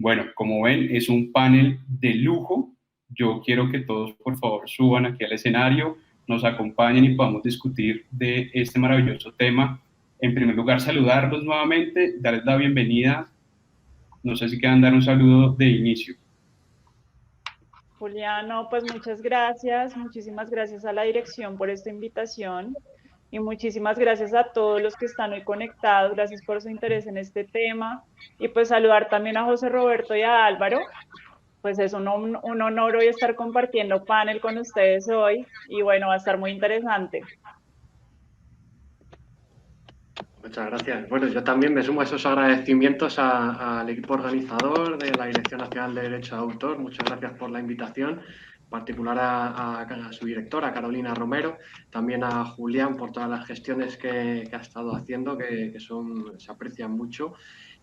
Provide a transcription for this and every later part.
Bueno, como ven, es un panel de lujo. Yo quiero que todos, por favor, suban aquí al escenario, nos acompañen y podamos discutir de este maravilloso tema. En primer lugar, saludarlos nuevamente, darles la bienvenida. No sé si quieran dar un saludo de inicio. Juliano, pues muchas gracias, muchísimas gracias a la dirección por esta invitación y muchísimas gracias a todos los que están hoy conectados, gracias por su interés en este tema y pues saludar también a José Roberto y a Álvaro, pues es un honor hoy estar compartiendo panel con ustedes hoy y bueno, va a estar muy interesante. Muchas gracias. Bueno, yo también me sumo a esos agradecimientos al equipo organizador de la Dirección Nacional de Derecho de Autor. Muchas gracias por la invitación, en particular a su directora, Carolina Romero, también a Julián por todas las gestiones que ha estado haciendo, que se aprecian mucho.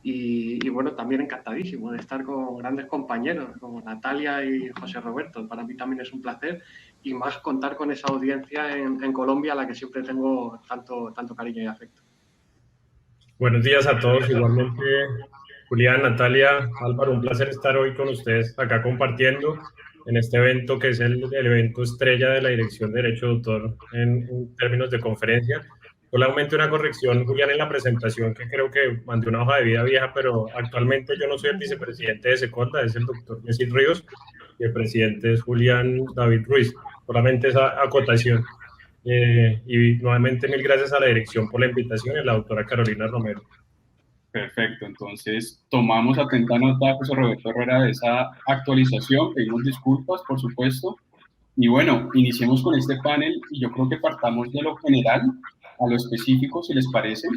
Y bueno, también encantadísimo de estar con grandes compañeros como Natalia y José Roberto. Para mí también es un placer y más contar con esa audiencia en Colombia a la que siempre tengo tanto cariño y afecto. Buenos días a todos, igualmente Julián, Natalia, Álvaro, un placer estar hoy con ustedes acá compartiendo en este evento que es el evento estrella de la Dirección de Derecho de Autor en términos de conferencia. Solamente una corrección, Julián, en la presentación, que creo que mandé una hoja de vida vieja, pero actualmente yo no soy el vicepresidente de Seconda, es el doctor Messi Ríos, y el presidente es Julián David Ruiz. Solamente esa acotación. Y nuevamente mil gracias a la dirección por la invitación y a la doctora Carolina Romero. Perfecto, entonces tomamos atenta nota, José Roberto Herrera, de esa actualización, pedimos disculpas, por supuesto, y bueno, iniciemos con este panel y yo creo que partamos de lo general a lo específico, si les parece,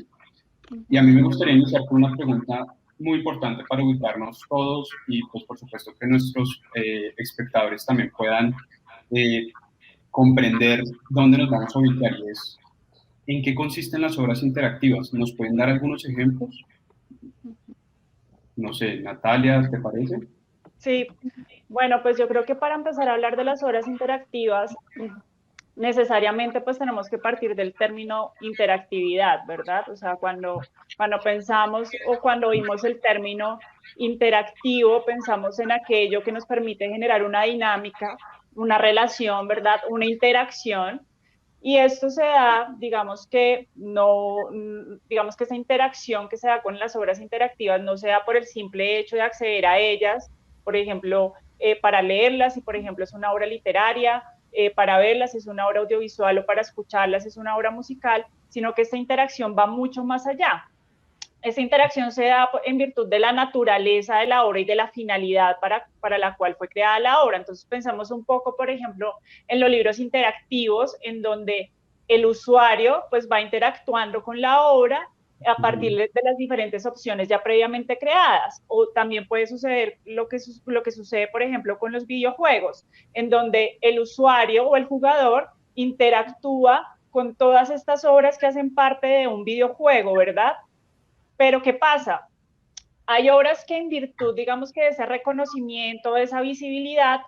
y a mí me gustaría iniciar con una pregunta muy importante para ubicarnos todos y pues por supuesto que nuestros espectadores también puedan comprender dónde nos vamos a ubicar y es, ¿en qué consisten las obras interactivas? ¿Nos pueden dar algunos ejemplos? No sé, Natalia, ¿te parece? Sí, bueno, pues yo creo que para empezar a hablar de las obras interactivas, necesariamente pues tenemos que partir del término interactividad, ¿verdad? O sea, cuando pensamos o cuando oímos el término interactivo, pensamos en aquello que nos permite generar una dinámica, una relación, ¿verdad? Una interacción. Y esto se da, digamos que no, digamos que esa interacción que se da con las obras interactivas no se da por el simple hecho de acceder a ellas, por ejemplo, para leerlas, si por ejemplo es una obra literaria, para verlas es una obra audiovisual o para escucharlas es una obra musical, sino que esta interacción va mucho más allá. Esa interacción se da en virtud de la naturaleza de la obra y de la finalidad para la cual fue creada la obra. Entonces pensamos un poco, por ejemplo, en los libros interactivos, en donde el usuario pues va interactuando con la obra a partir de las diferentes opciones ya previamente creadas. O también puede suceder lo que sucede, por ejemplo, con los videojuegos, en donde el usuario o el jugador interactúa con todas estas obras que hacen parte de un videojuego, ¿verdad? Pero ¿qué pasa? Hay obras que en virtud, digamos que de ese reconocimiento, de esa visibilidad,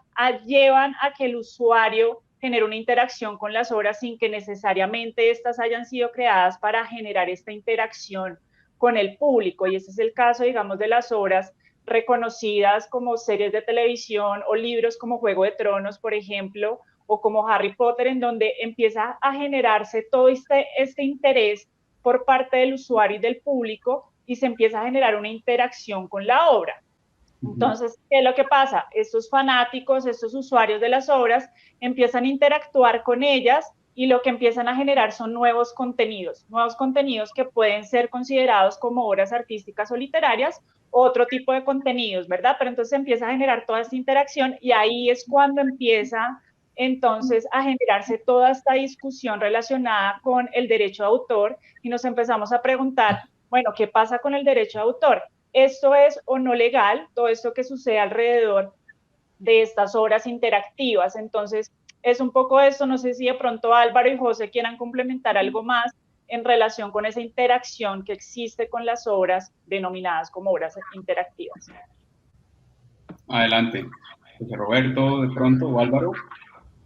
llevan a que el usuario genere una interacción con las obras sin que necesariamente estas hayan sido creadas para generar esta interacción con el público. Y ese es el caso, digamos, de las obras reconocidas como series de televisión o libros como Juego de Tronos, por ejemplo, o como Harry Potter, en donde empieza a generarse todo este interés por parte del usuario y del público y se empieza a generar una interacción con la obra. Entonces, ¿qué es lo que pasa? Estos fanáticos, estos usuarios de las obras empiezan a interactuar con ellas y lo que empiezan a generar son nuevos contenidos que pueden ser considerados como obras artísticas o literarias, otro tipo de contenidos, ¿verdad? Pero entonces empieza a generar toda esta interacción y ahí es cuando empieza entonces a generarse toda esta discusión relacionada con el derecho de autor y nos empezamos a preguntar, bueno, ¿qué pasa con el derecho de autor? ¿Esto es o no legal? Todo esto que sucede alrededor de estas obras interactivas. Entonces, es un poco esto, no sé si de pronto Álvaro y José quieran complementar algo más en relación con esa interacción que existe con las obras denominadas como obras interactivas. Adelante, José Roberto, de pronto, o Álvaro.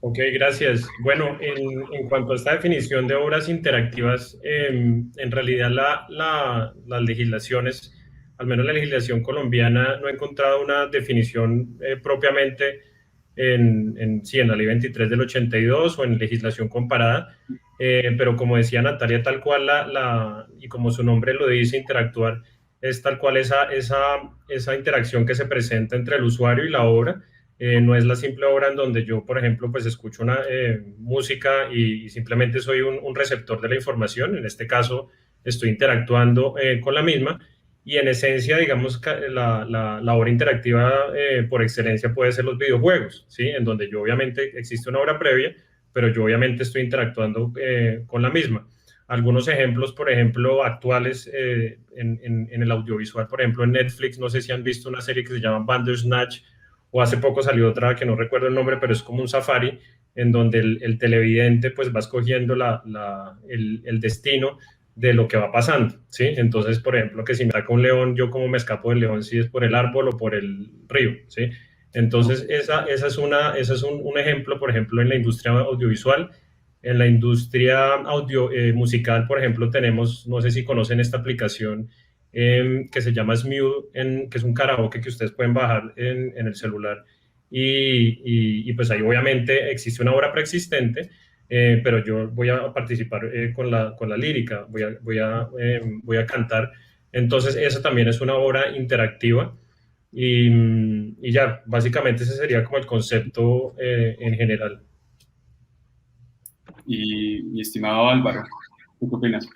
Ok, gracias. Bueno, en cuanto a esta definición de obras interactivas, en realidad las legislaciones al menos la legislación colombiana no ha encontrado una definición propiamente sí, en la ley 23 del 82 o en legislación comparada, pero como decía Natalia, tal cual y como su nombre lo dice, interactuar, es tal cual esa interacción que se presenta entre el usuario y la obra. No es la simple obra en donde yo, por ejemplo, pues escucho una música y simplemente soy un receptor de la información. En este caso, estoy interactuando con la misma. Y en esencia, digamos, la obra interactiva por excelencia puede ser los videojuegos, ¿sí? En donde yo obviamente existe una obra previa, pero yo obviamente estoy interactuando con la misma. Algunos ejemplos, por ejemplo, actuales en el audiovisual, por ejemplo, en Netflix, no sé si han visto una serie que se llama Bandersnatch, o hace poco salió otra que no recuerdo el nombre, pero es como un safari en donde el televidente pues va escogiendo el destino de lo que va pasando, ¿sí? Entonces, por ejemplo, que si me saca un león, yo cómo me escapo del león, si es por el árbol o por el río, ¿sí? Entonces, esa es un ejemplo, por ejemplo, en la industria audiovisual. En la industria musical, por ejemplo, tenemos, no sé si conocen esta aplicación que se llama Smule, que es un karaoke que ustedes pueden bajar en el celular. Y pues ahí obviamente existe una obra preexistente, pero yo voy a participar con la lírica, voy a cantar. Entonces, eso también es una obra interactiva. Y ya, básicamente ese sería como el concepto en general. Y estimado Álvaro, ¿tú qué opinas?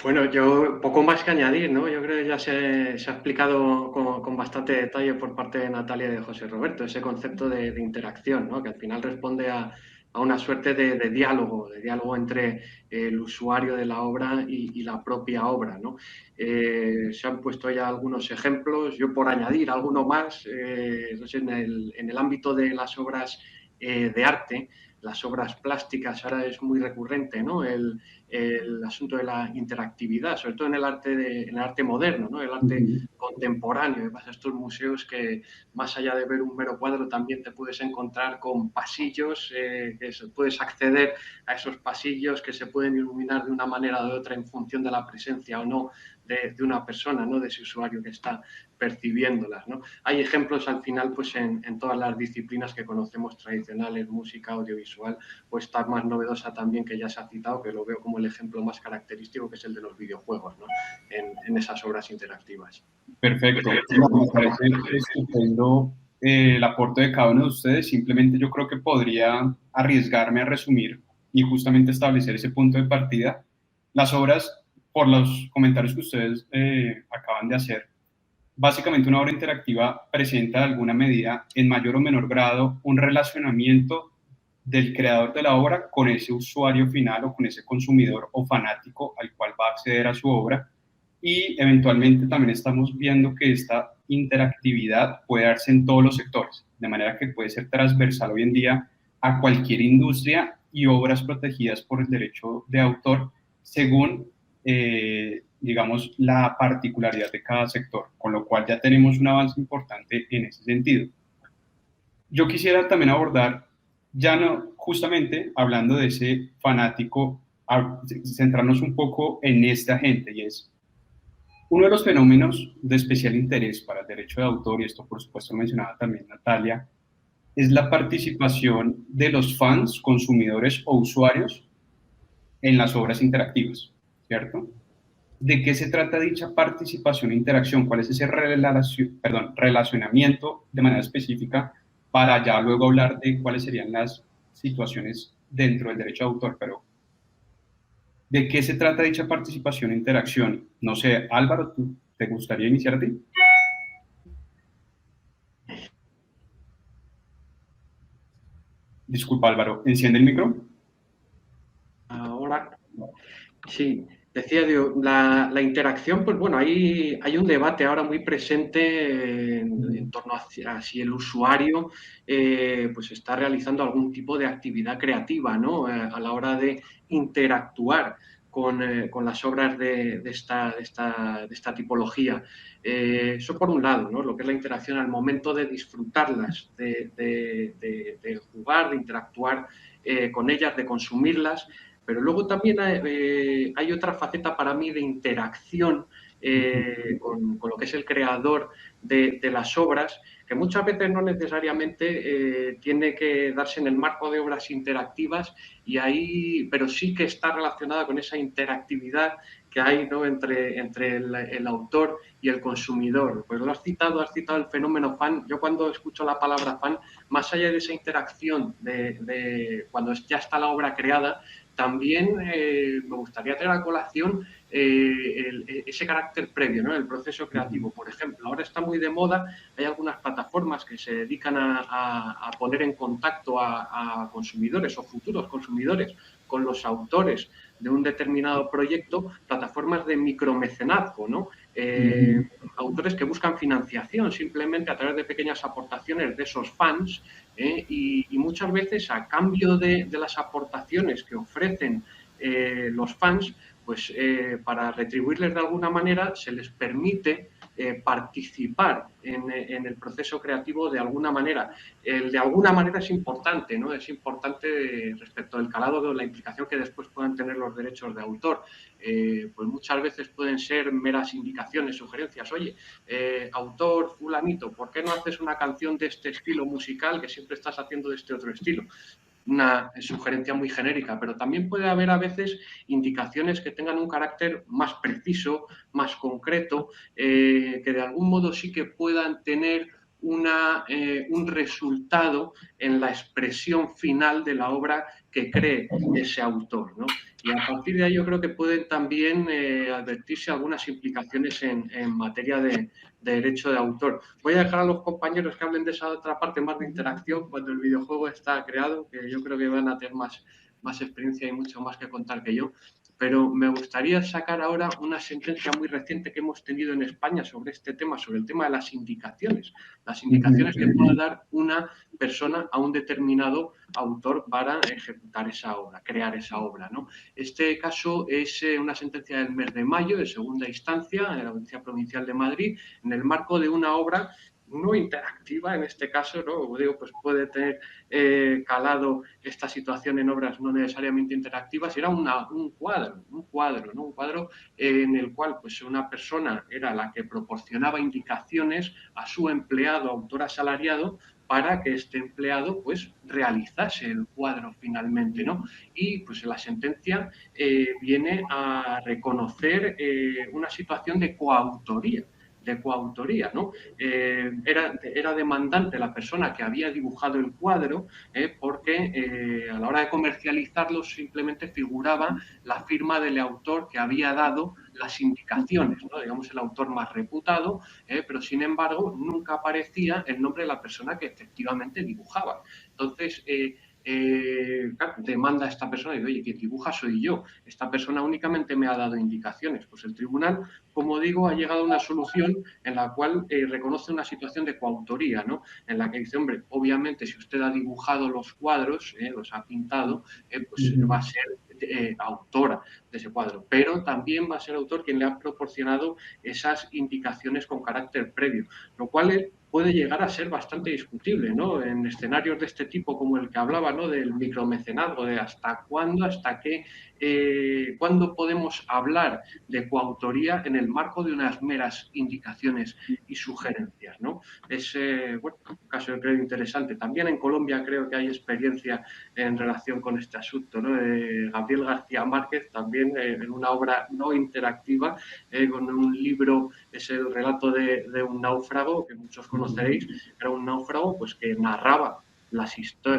Bueno, yo poco más que añadir, ¿no? Yo creo que ya se ha explicado con bastante detalle por parte de Natalia y de José Roberto, ese concepto de interacción, ¿no? Que al final responde a una suerte de diálogo entre el usuario de la obra y la propia obra, ¿no? Se han puesto ya algunos ejemplos, yo por añadir alguno más, no sé, en el ámbito de las obras de arte, las obras plásticas, ahora es muy recurrente, ¿no? El asunto de la interactividad, sobre todo en el arte moderno, ¿no? El arte contemporáneo. Vas a estos museos que, más allá de ver un mero cuadro, también te puedes encontrar con pasillos, puedes acceder a esos pasillos que se pueden iluminar de una manera o de otra en función de la presencia o no de una persona, ¿no? De ese usuario que está percibiéndolas, ¿no? Hay ejemplos al final pues en todas las disciplinas que conocemos tradicionales, música, audiovisual, o esta más novedosa también que ya se ha citado, que lo veo como el ejemplo más característico, que es el de los videojuegos, ¿no? En esas obras interactivas. Perfecto. Me parece estupendo el aporte de cada uno de ustedes. Simplemente yo creo que podría arriesgarme a resumir y justamente establecer ese punto de partida. Las obras, por los comentarios que ustedes acaban de hacer, básicamente una obra interactiva presenta de alguna medida, en mayor o menor grado, un relacionamiento del creador de la obra con ese usuario final o con ese consumidor o fanático al cual va a acceder a su obra. Y eventualmente también estamos viendo que esta interactividad puede darse en todos los sectores, de manera que puede ser transversal hoy en día a cualquier industria y obras protegidas por el derecho de autor según, digamos, la particularidad de cada sector, con lo cual ya tenemos un avance importante en ese sentido. Yo quisiera también abordar, ya no justamente hablando de ese fanático, centrarnos un poco en esta gente, y es uno de los fenómenos de especial interés para el derecho de autor, y esto por supuesto mencionaba también Natalia, es la participación de los fans, consumidores o usuarios en las obras interactivas, ¿cierto? ¿De qué se trata dicha participación e interacción? ¿Cuál es ese relacionamiento de manera específica para ya luego hablar de cuáles serían las situaciones dentro del derecho de autor? Pero, ¿de qué se trata dicha participación e interacción? No sé, Álvaro, ¿te gustaría iniciar a ti? Disculpa, Álvaro, ¿enciende el micro? Ahora, sí. Decía, digo, la interacción, pues bueno, hay un debate ahora muy presente en torno a si el usuario pues está realizando algún tipo de actividad creativa, ¿no? A la hora de interactuar con las obras de esta tipología. Eso por un lado, ¿no? Lo que es la interacción al momento de disfrutarlas, de jugar, de interactuar con ellas, de consumirlas. Pero luego también hay otra faceta para mí de interacción con lo que es el creador de las obras, que muchas veces no necesariamente tiene que darse en el marco de obras interactivas, pero sí que está relacionada con esa interactividad que hay, ¿no?, entre el autor y el consumidor. Pues lo has citado el fenómeno fan. Yo cuando escucho la palabra fan, más allá de esa interacción de cuando ya está la obra creada, también me gustaría traer a colación ese carácter previo, ¿no?, el proceso creativo. Por ejemplo, ahora está muy de moda, hay algunas plataformas que se dedican a poner en contacto a consumidores o futuros consumidores con los autores de un determinado proyecto, plataformas de micromecenazgo, ¿no? Autores que buscan financiación simplemente a través de pequeñas aportaciones de esos fans, y muchas veces a cambio de las aportaciones que ofrecen los fans, pues para retribuirles de alguna manera se les permite participar en el proceso creativo de alguna manera. De alguna manera es importante, ¿no? Es importante respecto al calado de la implicación que después puedan tener los derechos de autor. Pues muchas veces pueden ser meras indicaciones, sugerencias. Oye, autor fulanito, ¿por qué no haces una canción de este estilo musical que siempre estás haciendo de este otro estilo? Una sugerencia muy genérica, pero también puede haber a veces indicaciones que tengan un carácter más preciso, más concreto, que de algún modo sí que puedan tener un resultado en la expresión final de la obra que cree ese autor, ¿no? Y a partir de ahí yo creo que pueden también advertirse algunas implicaciones en materia de derecho de autor. Voy a dejar a los compañeros que hablen de esa otra parte más de interacción cuando el videojuego está creado, que yo creo que van a tener más experiencia y mucho más que contar que yo. Pero me gustaría sacar ahora una sentencia muy reciente que hemos tenido en España sobre este tema, sobre el tema de las indicaciones que pueda dar una persona a un determinado autor para ejecutar esa obra, crear esa obra, ¿no? Este caso es una sentencia del mes de mayo, de segunda instancia, de la Audiencia Provincial de Madrid, en el marco de una obra no interactiva, en este caso, ¿no? Como digo, pues puede tener calado esta situación en obras no necesariamente interactivas. Era un cuadro, ¿no? Un cuadro en el cual pues una persona era la que proporcionaba indicaciones a su empleado, autor asalariado, para que este empleado pues realizase el cuadro finalmente, ¿no? Y pues la sentencia viene a reconocer una situación de coautoría, ¿no? Era demandante la persona que había dibujado el cuadro, porque a la hora de comercializarlo simplemente figuraba la firma del autor que había dado las indicaciones, ¿no? Digamos el autor más reputado, pero sin embargo nunca aparecía el nombre de la persona que efectivamente dibujaba. Entonces, claro, demanda a esta persona y dice, oye, quien dibuja soy yo, esta persona únicamente me ha dado indicaciones. Pues el tribunal, como digo, ha llegado a una solución en la cual reconoce una situación de coautoría, ¿no? En la que dice, hombre, obviamente si usted ha dibujado los cuadros, los ha pintado, pues va a ser autora de ese cuadro, pero también va a ser autor quien le ha proporcionado esas indicaciones con carácter previo, lo cual puede llegar a ser bastante discutible, ¿no? En escenarios de este tipo como el que hablaba, ¿no?, del micromecenazgo, de hasta cuándo, hasta qué, cuándo podemos hablar de coautoría en el marco de unas meras indicaciones y sugerencias, ¿no? Es bueno, un caso creo interesante. También en Colombia creo que hay experiencia en relación con este asunto, ¿no? Gabriel García Márquez también en una obra no interactiva, con un libro, es el relato de un náufrago que muchos conoceréis, era un náufrago pues que narraba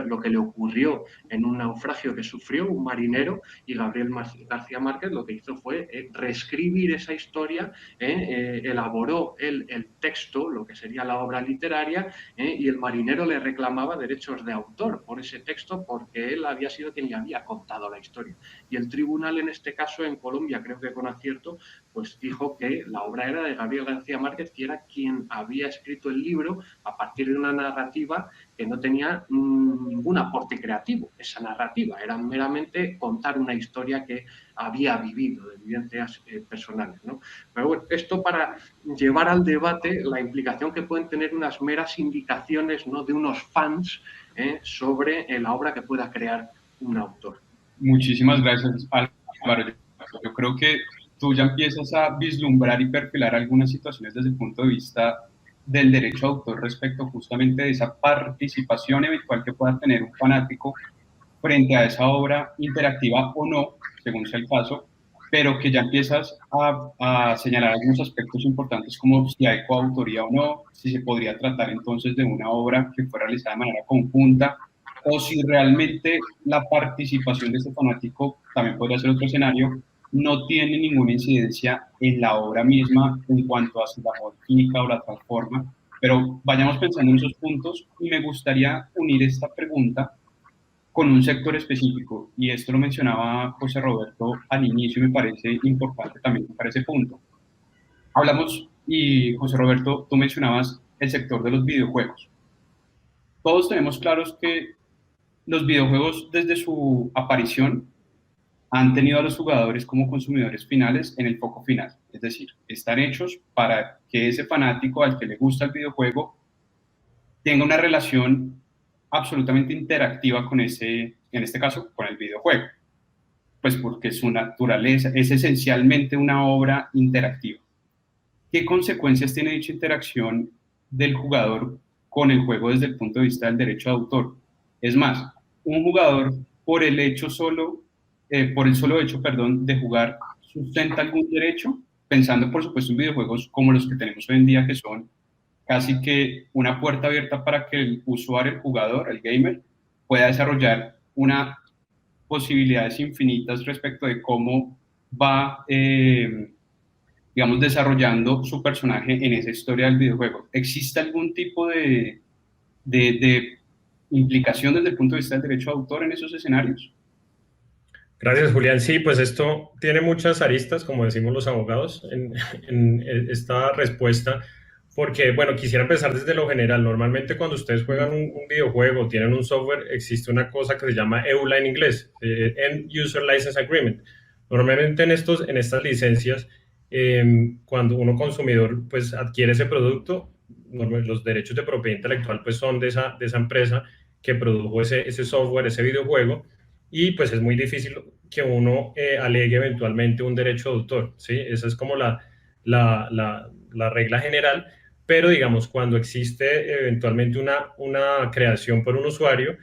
lo que le ocurrió en un naufragio que sufrió un marinero, y Gabriel García Márquez lo que hizo fue reescribir esa historia, elaboró el texto, lo que sería la obra literaria, y el marinero le reclamaba derechos de autor por ese texto porque él había sido quien le había contado la historia. Y el tribunal en este caso en Colombia, creo que con acierto, pues dijo que la obra era de Gabriel García Márquez, que era quien había escrito el libro a partir de una narrativa que no tenía ningún aporte creativo. Esa narrativa era meramente contar una historia que había vivido, de vivencias personales, ¿no? Pero bueno, esto para llevar al debate la implicación que pueden tener unas meras indicaciones, ¿no?, de unos fans sobre la obra que pueda crear un autor. Muchísimas gracias, Álvaro. Yo creo que tú ya empiezas a vislumbrar y perfilar algunas situaciones desde el punto de vista del derecho de autor respecto justamente de esa participación eventual que pueda tener un fanático frente a esa obra interactiva o no, según sea el caso, pero que ya empiezas a señalar algunos aspectos importantes como si hay coautoría o no, si se podría tratar entonces de una obra que fue realizada de manera conjunta, o si realmente la participación de este fanático, también podría ser otro escenario, no tiene ninguna incidencia en la obra misma en cuanto a si la modifica o la transforma. Pero vayamos pensando en esos puntos y me gustaría unir esta pregunta con un sector específico, y esto lo mencionaba José Roberto al inicio y me parece importante también para ese punto. Hablamos, y José Roberto, tú mencionabas el sector de los videojuegos. Todos tenemos claros que los videojuegos desde su aparición han tenido a los jugadores como consumidores finales en el foco final, es decir, están hechos para que ese fanático al que le gusta el videojuego tenga una relación absolutamente interactiva con ese, en este caso, con el videojuego, pues porque su naturaleza es esencialmente una obra interactiva. ¿Qué consecuencias tiene dicha interacción del jugador con el juego desde el punto de vista del derecho de autor? Es más, un jugador por el solo hecho, de jugar, ¿sustenta algún derecho? Pensando, por supuesto, en videojuegos como los que tenemos hoy en día, que son casi que una puerta abierta para que el usuario, el jugador, el gamer, pueda desarrollar unas posibilidades infinitas respecto de cómo va, digamos, desarrollando su personaje en esa historia del videojuego. ¿Existe algún tipo de implicación desde el punto de vista del derecho de autor en esos escenarios? Gracias, Julián. Sí, pues esto tiene muchas aristas, como decimos los abogados, en esta respuesta, porque, bueno, quisiera empezar desde lo general. Normalmente cuando ustedes juegan un videojuego, tienen un software, existe una cosa que se llama EULA en inglés, End User License Agreement. Normalmente en estas licencias, cuando uno consumidor pues adquiere ese producto, los derechos de propiedad intelectual pues son de esa empresa que produjo ese software, ese videojuego, y pues es muy difícil que uno alegue eventualmente un derecho de autor, ¿sí? Esa es como la regla general, pero digamos, cuando existe eventualmente una creación por un usuario,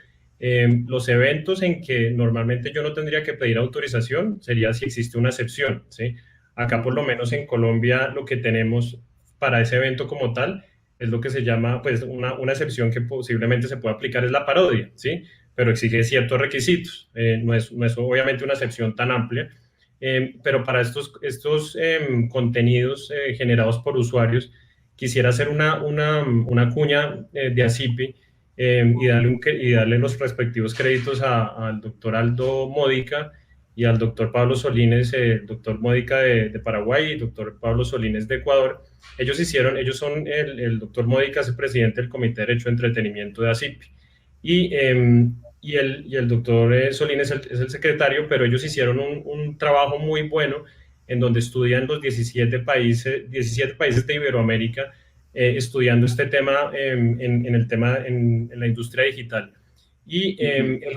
los eventos en que normalmente yo no tendría que pedir autorización sería si existe una excepción, ¿sí? Acá por lo menos en Colombia lo que tenemos para ese evento como tal es lo que se llama, pues una excepción que posiblemente se puede aplicar es la parodia, ¿sí? Pero exige ciertos requisitos. No es obviamente una excepción tan amplia, pero para estos contenidos generados por usuarios, quisiera hacer una cuña de ACIPI y darle los respectivos créditos al doctor Aldo Módica y al doctor Pablo Solines, doctor Módica de Paraguay y doctor Pablo Solines de Ecuador. Ellos son el doctor Módica es el presidente del Comité de Derecho de Entretenimiento de ACIPI. Y el doctor Solines es el secretario, pero ellos hicieron un trabajo muy bueno en donde estudian los 17 países de Iberoamérica, estudiando este tema en la industria digital. Y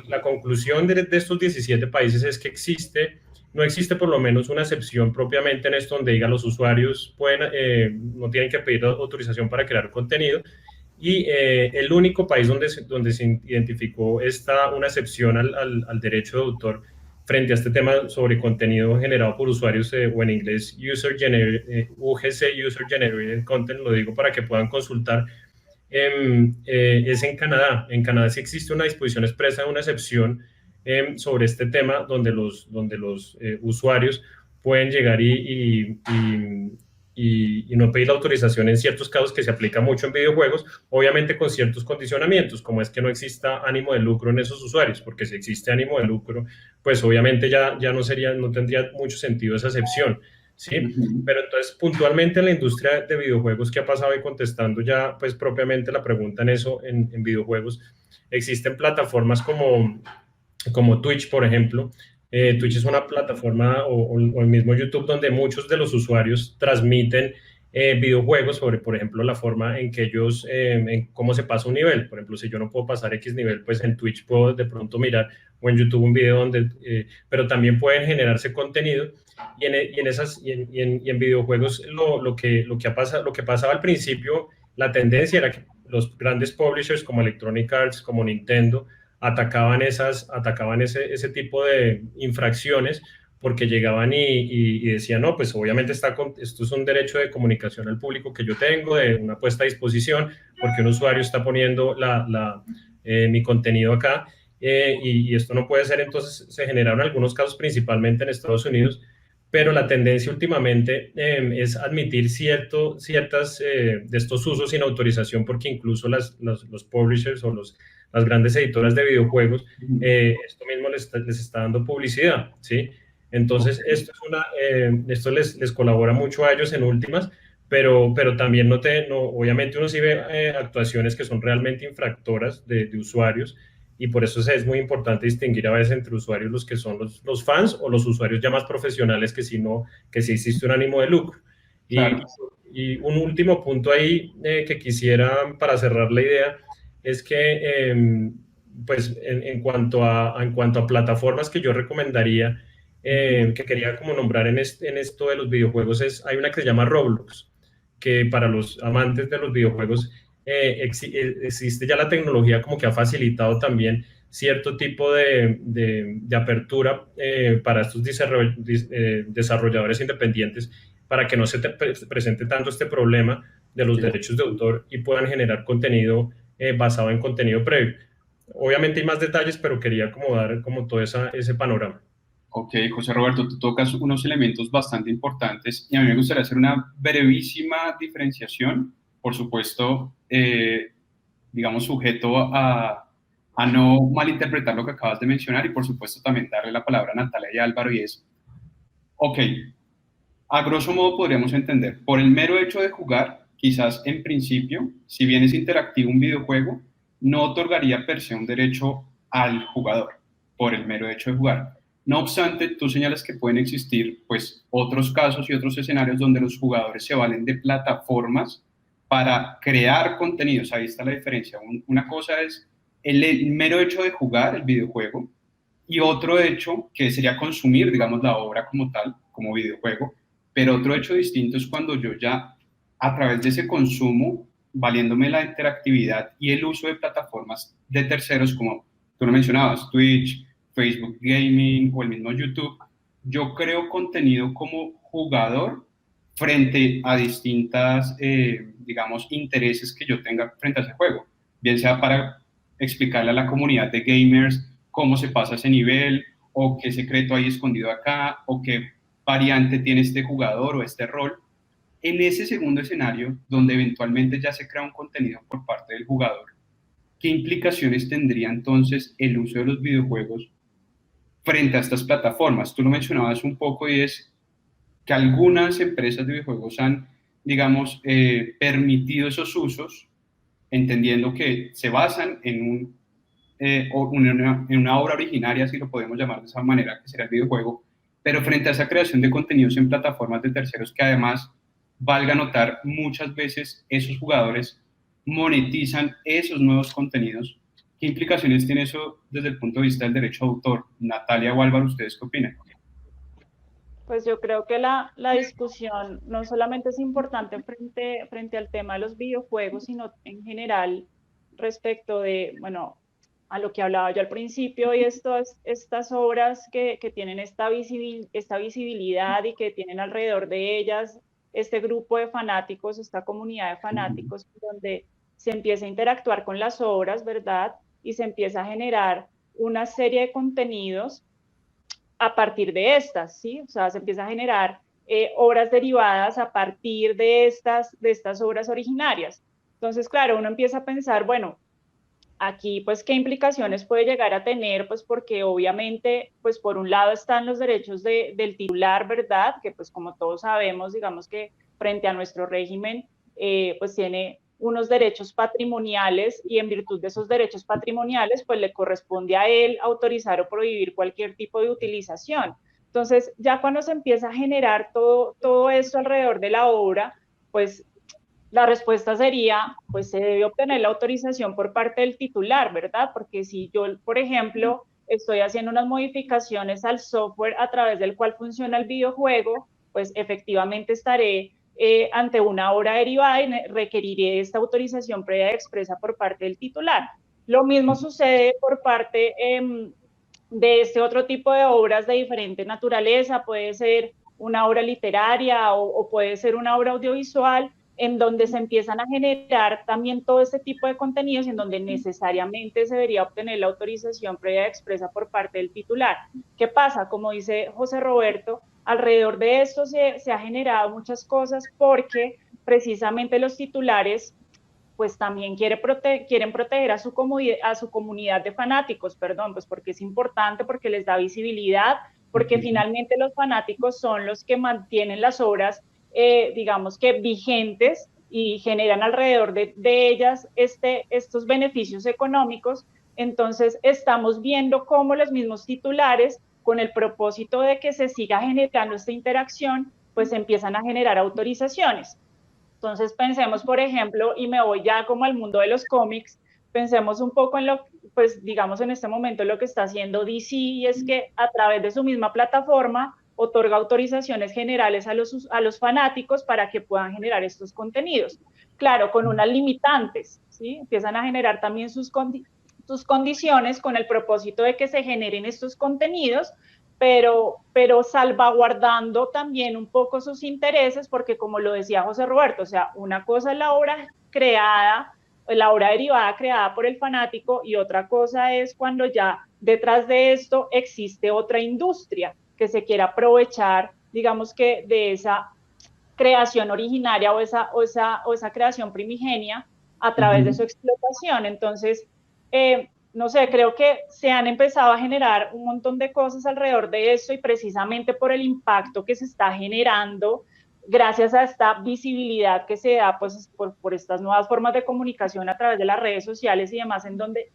la conclusión de estos 17 países es que no existe por lo menos una excepción propiamente en esto donde diga los usuarios no tienen que pedir autorización para crear contenido. Y el único país donde se identificó una excepción al derecho de autor frente a este tema sobre contenido generado por usuarios, o en inglés UGC, User Generated Content, lo digo para que puedan consultar, es en Canadá. En Canadá sí existe una disposición expresa, una excepción sobre este tema donde los usuarios pueden llegar y no pedir la autorización en ciertos casos, que se aplica mucho en videojuegos, obviamente con ciertos condicionamientos, como es que no exista ánimo de lucro en esos usuarios, porque si existe ánimo de lucro, pues obviamente ya no tendría mucho sentido esa excepción, ¿sí? Pero entonces, puntualmente en la industria de videojuegos, ¿qué ha pasado? Y contestando ya, pues propiamente la pregunta en videojuegos, existen plataformas como Twitch, por ejemplo. Twitch es una plataforma o el mismo YouTube donde muchos de los usuarios transmiten videojuegos sobre, por ejemplo, la forma en que ellos, en cómo se pasa un nivel. Por ejemplo, si yo no puedo pasar X nivel, pues en Twitch puedo de pronto mirar o en YouTube un video donde, pero también pueden generarse contenido y en videojuegos lo que pasaba al principio, la tendencia era que los grandes publishers como Electronic Arts, como Nintendo, atacaban ese tipo de infracciones porque llegaban y decían, no, pues obviamente esto es un derecho de comunicación al público que yo tengo, de una puesta a disposición, porque un usuario está poniendo mi contenido acá, y esto no puede ser. Entonces se generaron algunos casos principalmente en Estados Unidos, pero la tendencia últimamente es admitir ciertas de estos usos sin autorización, porque incluso los publishers o las grandes editoras de videojuegos, esto mismo les está dando publicidad, ¿sí? Entonces, esto les colabora mucho a ellos en últimas, pero también obviamente uno sí ve actuaciones que son realmente infractoras de usuarios, y por eso es muy importante distinguir a veces entre usuarios los que son los fans o los usuarios ya más profesionales que sí existe un ánimo de lucro. Claro. Y un último punto ahí que quisiera para cerrar la idea es que pues en cuanto a plataformas que yo recomendaría, que quería como nombrar en esto de los videojuegos, hay una que se llama Roblox, que para los amantes de los videojuegos existe ya la tecnología como que ha facilitado también cierto tipo de apertura para estos desarrolladores independientes, para que no se presente tanto este problema de los derechos de autor y puedan generar contenido basado en contenido previo. Obviamente hay más detalles, pero quería como dar como todo ese panorama. Ok, José Roberto, tú tocas unos elementos bastante importantes y a mí me gustaría hacer una brevísima diferenciación, por supuesto, digamos, sujeto a no malinterpretar lo que acabas de mencionar, y por supuesto también darle la palabra a Natalia y Álvaro, y es, ok, a grosso modo podríamos entender, por el mero hecho de jugar, quizás en principio, si bien es interactivo un videojuego, no otorgaría per se un derecho al jugador, por el mero hecho de jugar. No obstante, tú señalas que pueden existir pues otros casos y otros escenarios donde los jugadores se valen de plataformas para crear contenidos. Ahí está la diferencia. Una cosa es el mero hecho de jugar el videojuego, y otro hecho que sería consumir, digamos, la obra como tal, como videojuego, pero otro hecho distinto es cuando yo ya, a través de ese consumo, valiéndome la interactividad y el uso de plataformas de terceros, como tú lo mencionabas, Twitch, Facebook Gaming o el mismo YouTube, yo creo contenido como jugador frente a distintas, digamos, intereses que yo tenga frente a ese juego, bien sea para explicarle a la comunidad de gamers cómo se pasa ese nivel, o qué secreto hay escondido acá, o qué variante tiene este jugador o este rol. En ese segundo escenario, donde eventualmente ya se crea un contenido por parte del jugador, ¿qué implicaciones tendría entonces el uso de los videojuegos frente a estas plataformas? Tú lo mencionabas un poco, y es que algunas empresas de videojuegos han, digamos, permitido esos usos, entendiendo que se basan en una obra originaria, si lo podemos llamar de esa manera, que será el videojuego, pero frente a esa creación de contenidos en plataformas de terceros, que además, valga notar, muchas veces esos jugadores monetizan esos nuevos contenidos. ¿Qué implicaciones tiene eso desde el punto de vista del derecho de autor? Natalia o Álvaro, ¿ustedes qué opinan? Pues yo creo que la discusión no solamente es importante frente al tema de los videojuegos, sino en general respecto de, bueno, a lo que hablaba yo al principio, y estas obras que tienen esta visibilidad y que tienen alrededor de ellas este grupo de fanáticos, esta comunidad de fanáticos, donde se empieza a interactuar con las obras, ¿verdad? Y se empieza a generar una serie de contenidos a partir de estas, ¿sí? O sea, se empieza a generar obras derivadas a partir de estas obras originarias. Entonces, claro, uno empieza a pensar, bueno, aquí, pues, ¿qué implicaciones puede llegar a tener? Pues, porque obviamente, pues, por un lado están los derechos del titular, ¿verdad? Que, pues, como todos sabemos, digamos que frente a nuestro régimen, pues, tiene unos derechos patrimoniales, y en virtud de esos derechos patrimoniales, pues, le corresponde a él autorizar o prohibir cualquier tipo de utilización. Entonces, ya cuando se empieza a generar todo esto alrededor de la obra, pues la respuesta sería, pues se debe obtener la autorización por parte del titular, ¿verdad? Porque si yo, por ejemplo, estoy haciendo unas modificaciones al software a través del cual funciona el videojuego, pues efectivamente estaré ante una obra derivada y requeriré esta autorización previa y expresa por parte del titular. Lo mismo sucede por parte de este otro tipo de obras de diferente naturaleza, puede ser una obra literaria o puede ser una obra audiovisual, en donde se empiezan a generar también todo este tipo de contenidos, en donde necesariamente se debería obtener la autorización previa expresa por parte del titular. ¿Qué pasa? Como dice José Roberto, alrededor de esto se ha generado muchas cosas porque precisamente los titulares pues también quieren proteger a su comunidad de fanáticos, perdón, pues porque es importante, porque les da visibilidad, porque finalmente los fanáticos son los que mantienen las obras, digamos que vigentes y generan alrededor de ellas estos beneficios económicos. Entonces estamos viendo cómo los mismos titulares, con el propósito de que se siga generando esta interacción, pues empiezan a generar autorizaciones. Entonces pensemos, por ejemplo, y me voy ya como al mundo de los cómics, pensemos un poco en lo, pues digamos en este momento lo que está haciendo DC, y es que a través de su misma plataforma otorga autorizaciones generales a los fanáticos para que puedan generar estos contenidos. Claro, con unas limitantes, ¿sí? Empiezan a generar también sus condiciones con el propósito de que se generen estos contenidos, pero salvaguardando también un poco sus intereses, porque como lo decía José Roberto, o sea, una cosa es la obra creada, la obra derivada creada por el fanático, y otra cosa es cuando ya detrás de esto existe otra industria que se quiera aprovechar, digamos que de esa creación originaria o esa creación primigenia a través de su explotación. Entonces, no sé, creo que se han empezado a generar un montón de cosas alrededor de eso, y precisamente por el impacto que se está generando gracias a esta visibilidad que se da pues por estas nuevas formas de comunicación a través de las redes sociales y demás, en donde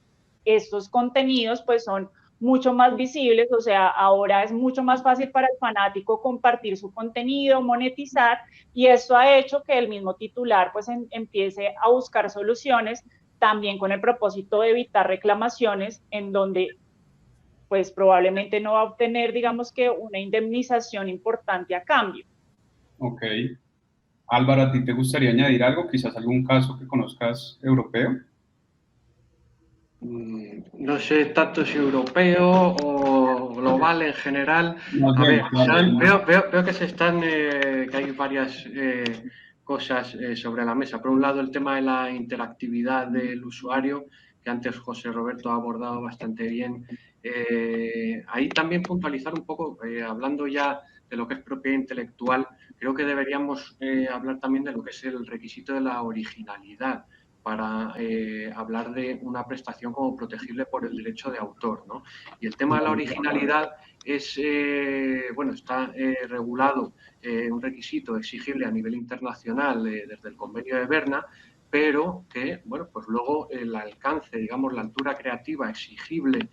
estos contenidos pues son mucho más visibles, o sea, ahora es mucho más fácil para el fanático compartir su contenido, monetizar, y esto ha hecho que el mismo titular pues empiece a buscar soluciones también con el propósito de evitar reclamaciones en donde pues probablemente no va a obtener, digamos que una indemnización importante a cambio. Ok. Álvaro, ¿a ti te gustaría añadir algo? Quizás algún caso que conozcas europeo. No sé tanto si europeo o global en general. Más A bien, ver, claro, veo que se están, que hay varias cosas sobre la mesa. Por un lado, el tema de la interactividad del usuario, que antes José Roberto ha abordado bastante bien. Ahí también puntualizar un poco, hablando ya de lo que es propiedad intelectual, creo que deberíamos hablar también de lo que es el requisito de la originalidad, para hablar de una prestación como protegible por el derecho de autor, ¿no? Y el tema de la originalidad es, bueno, está regulado, un requisito exigible a nivel internacional desde el convenio de Berna, pero que, bueno, pues luego el alcance, digamos, la altura creativa exigible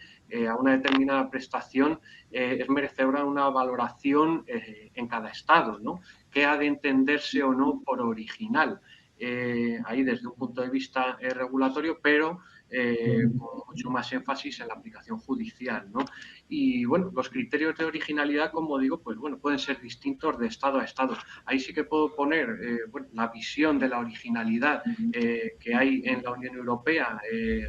a una determinada prestación es merecedora de una valoración en cada estado, ¿no? ¿Qué ha de entenderse o no por original? Ahí desde un punto de vista regulatorio, pero con mucho más énfasis en la aplicación judicial, ¿no? Y bueno, los criterios de originalidad, como digo, pues bueno, pueden ser distintos de estado a estado. Ahí sí que puedo poner bueno, la visión de la originalidad que hay en la Unión Europea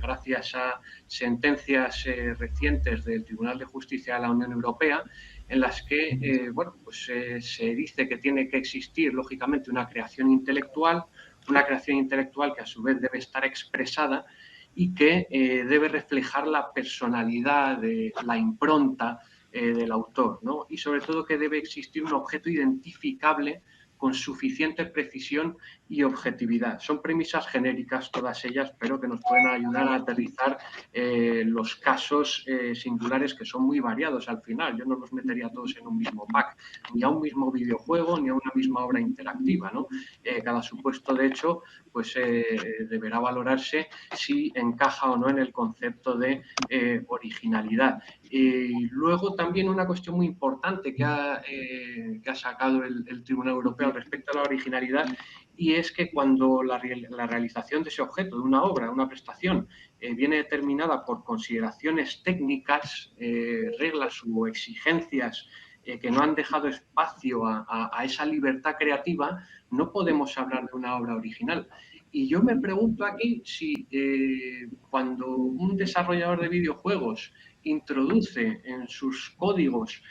gracias a sentencias recientes del Tribunal de Justicia de la Unión Europea, en las que bueno, pues, se dice que tiene que existir, lógicamente, una creación intelectual que a su vez debe estar expresada y que debe reflejar la personalidad, la impronta del autor, ¿no? Y sobre todo que debe existir un objeto identificable con suficiente precisión y objetividad. Son premisas genéricas todas ellas, pero que nos pueden ayudar a aterrizar los casos singulares, que son muy variados al final. Yo no los metería todos en un mismo pack, ni a un mismo videojuego, ni a una misma obra interactiva, ¿no? Cada supuesto, de hecho, pues deberá valorarse si encaja o no en el concepto de originalidad. Y luego también una cuestión muy importante que ha sacado el Tribunal Europeo respecto a la originalidad, y es que cuando la realización de ese objeto, de una obra, una prestación, viene determinada por consideraciones técnicas, reglas u exigencias que no han dejado espacio a esa libertad creativa, no podemos hablar de una obra original. Y yo me pregunto aquí si cuando un desarrollador de videojuegos introduce en sus códigos,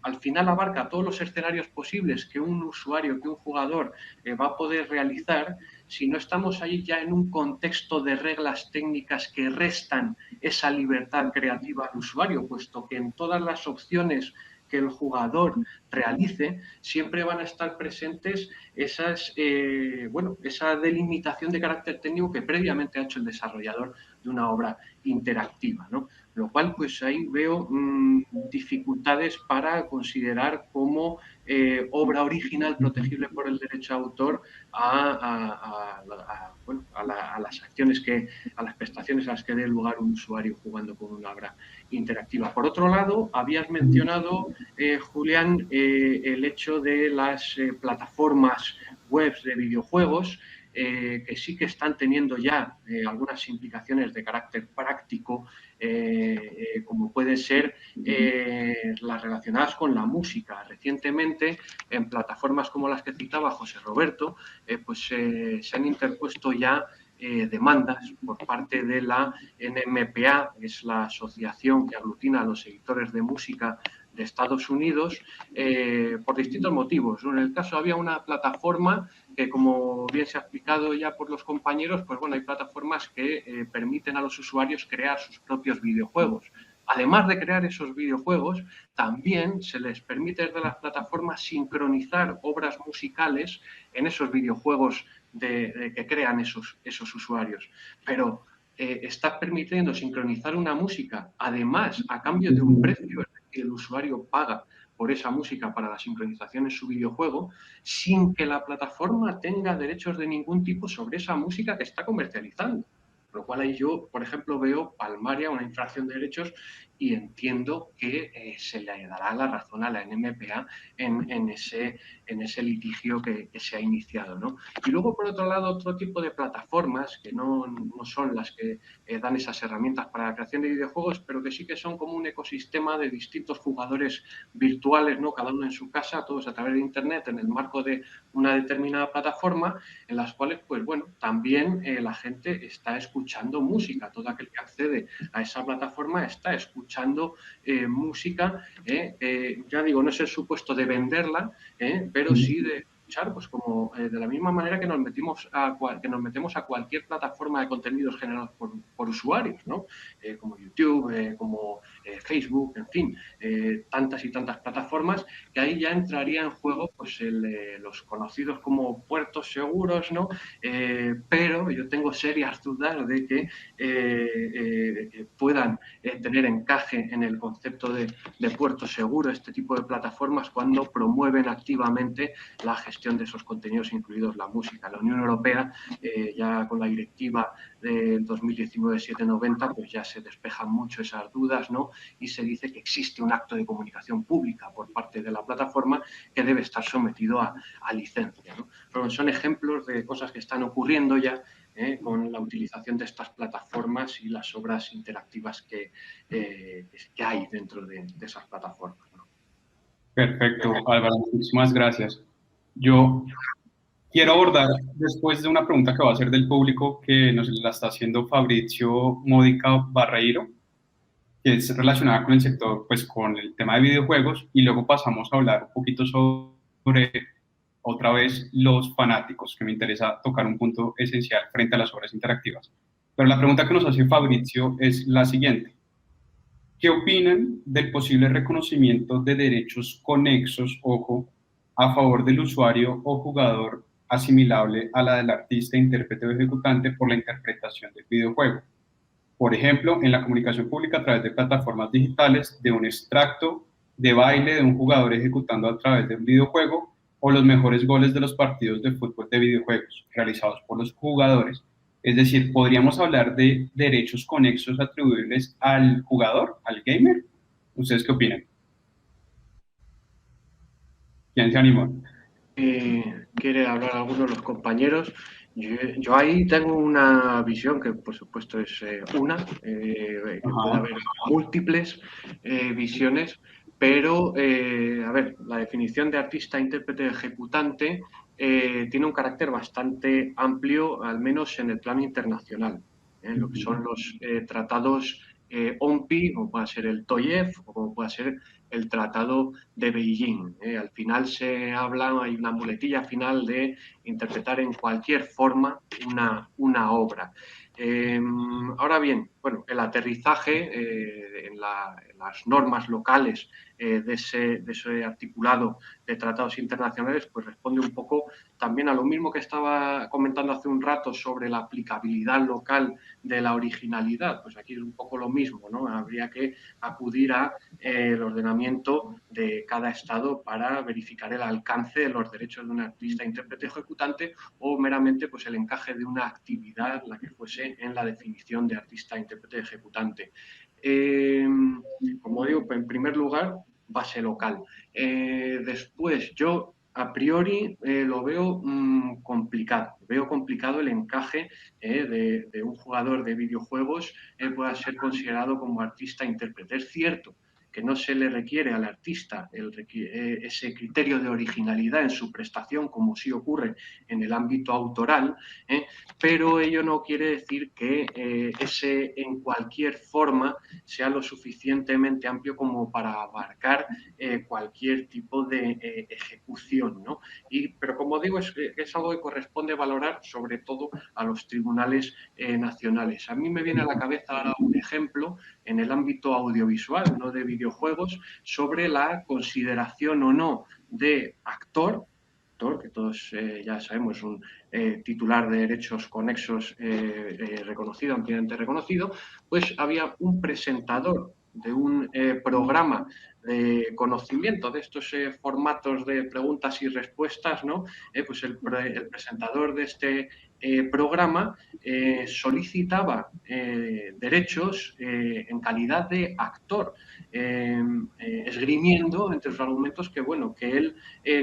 al final abarca todos los escenarios posibles que un usuario, que un jugador va a poder realizar, si no estamos ahí ya en un contexto de reglas técnicas que restan esa libertad creativa al usuario, puesto que en todas las opciones que el jugador realice, siempre van a estar presentes esas, esa delimitación de carácter técnico que previamente ha hecho el desarrollador de una obra interactiva, ¿no? Lo cual, pues ahí veo dificultades para considerar como obra original protegible por el derecho de autor a las acciones a las prestaciones a las que dé lugar un usuario jugando con una obra interactiva. Por otro lado, habías mencionado, Julián, el hecho de las plataformas web de videojuegos, que sí que están teniendo ya algunas implicaciones de carácter práctico, como pueden ser las relacionadas con la música. Recientemente, en plataformas como las que citaba José Roberto, se han interpuesto ya demandas por parte de la NMPA, que es la asociación que aglutina a los editores de música de Estados Unidos, por distintos motivos. En el caso había una plataforma que, como bien se ha explicado ya por los compañeros, pues bueno, hay plataformas que permiten a los usuarios crear sus propios videojuegos. Además de crear esos videojuegos, también se les permite desde las plataformas sincronizar obras musicales en esos videojuegos que crean esos usuarios. Pero estás permitiendo sincronizar una música, además, a cambio de un precio que el usuario paga por esa música para la sincronización en su videojuego, sin que la plataforma tenga derechos de ningún tipo sobre esa música que está comercializando. Lo cual ahí yo, por ejemplo, veo palmaria, una infracción de derechos, y entiendo que se le dará la razón a la NMPA en ese litigio que se ha iniciado, ¿no? Y luego, por otro lado, otro tipo de plataformas que no son las que dan esas herramientas para la creación de videojuegos, pero que sí que son como un ecosistema de distintos jugadores virtuales, ¿no? Cada uno en su casa, todos a través de Internet, en el marco de una determinada plataforma, en las cuales, pues bueno, también la gente está escuchando música. Todo aquel que accede a esa plataforma está escuchando música, ya digo, no es el supuesto de venderla, pero sí de escuchar, pues como de la misma manera que nos metemos a cualquier plataforma de contenidos generados por usuarios, ¿no? Como YouTube, como Facebook, en fin, tantas y tantas plataformas, que ahí ya entraría en juego pues los conocidos como puertos seguros, ¿no? Pero yo tengo serias dudas de que puedan tener encaje en el concepto de puerto seguro este tipo de plataformas cuando promueven activamente la gestión de esos contenidos, incluidos la música. La Unión Europea, ya con la directiva de 2019-790, pues ya se despejan mucho esas dudas, ¿no? Y se dice que existe un acto de comunicación pública por parte de la plataforma que debe estar sometido a licencia, ¿no? Pero son ejemplos de cosas que están ocurriendo ya con la utilización de estas plataformas y las obras interactivas que hay dentro de esas plataformas, ¿no? Perfecto, Álvaro, muchísimas gracias. Yo quiero abordar, después de una pregunta que va a ser del público, que nos la está haciendo Fabrizio Modica Barreiro, que es relacionada con el sector, pues con el tema de videojuegos, y luego pasamos a hablar un poquito sobre, otra vez, los fanáticos, que me interesa tocar un punto esencial frente a las obras interactivas. Pero la pregunta que nos hace Fabrizio es la siguiente. ¿Qué opinan del posible reconocimiento de derechos conexos, ojo, a favor del usuario o jugador asimilable a la del artista, intérprete o ejecutante por la interpretación del videojuego? Por ejemplo, en la comunicación pública a través de plataformas digitales, de un extracto de baile de un jugador ejecutando a través de un videojuego, o los mejores goles de los partidos de fútbol de videojuegos realizados por los jugadores Es decir, ¿podríamos hablar de derechos conexos atribuibles al jugador, al gamer? ¿Ustedes qué opinan? ¿Quién se animó? ¿Quiere hablar alguno de los compañeros? Yo ahí tengo una visión que, por supuesto, es que puede Ajá. haber múltiples visiones, pero, a ver, la definición de artista, intérprete, ejecutante tiene un carácter bastante amplio, al menos en el plano internacional. Lo que son los tratados OMPI, o puede ser el TOIEF, o puede ser el Tratado de Beijing. Al final se habla, hay una muletilla final de interpretar en cualquier forma una obra. Ahora bien, bueno, el aterrizaje en las normas locales de ese articulado de tratados internacionales, pues responde un poco también a lo mismo que estaba comentando hace un rato sobre la aplicabilidad local de la originalidad. Pues aquí es un poco lo mismo, ¿no? Habría que acudir a el ordenamiento de cada estado para verificar el alcance de los derechos de un artista, intérprete, ejecutante o meramente pues el encaje de una actividad, la que fuese, en la definición de artista, intérprete, ejecutante. Como digo, en primer lugar, base local. Después, yo a priori lo veo complicado. Veo complicado el encaje de un jugador de videojuegos pueda ser considerado como artista-intérprete. Es cierto que no se le requiere al artista ese criterio de originalidad en su prestación, como sí ocurre en el ámbito autoral, pero ello no quiere decir que ese en cualquier forma sea lo suficientemente amplio como para abarcar cualquier tipo de ejecución, ¿no? Pero como digo, es algo que corresponde valorar sobre todo a los tribunales nacionales. A mí me viene a la cabeza ahora un ejemplo en el ámbito audiovisual, no de videojuegos, sobre la consideración o no de actor, que todos ya sabemos, un titular de derechos conexos reconocido, ampliamente reconocido, pues había un presentador de un programa de conocimiento de estos formatos de preguntas y respuestas, ¿no? Pues el presentador de este programa solicitaba derechos en calidad de actor, esgrimiendo entre sus argumentos que, bueno, que él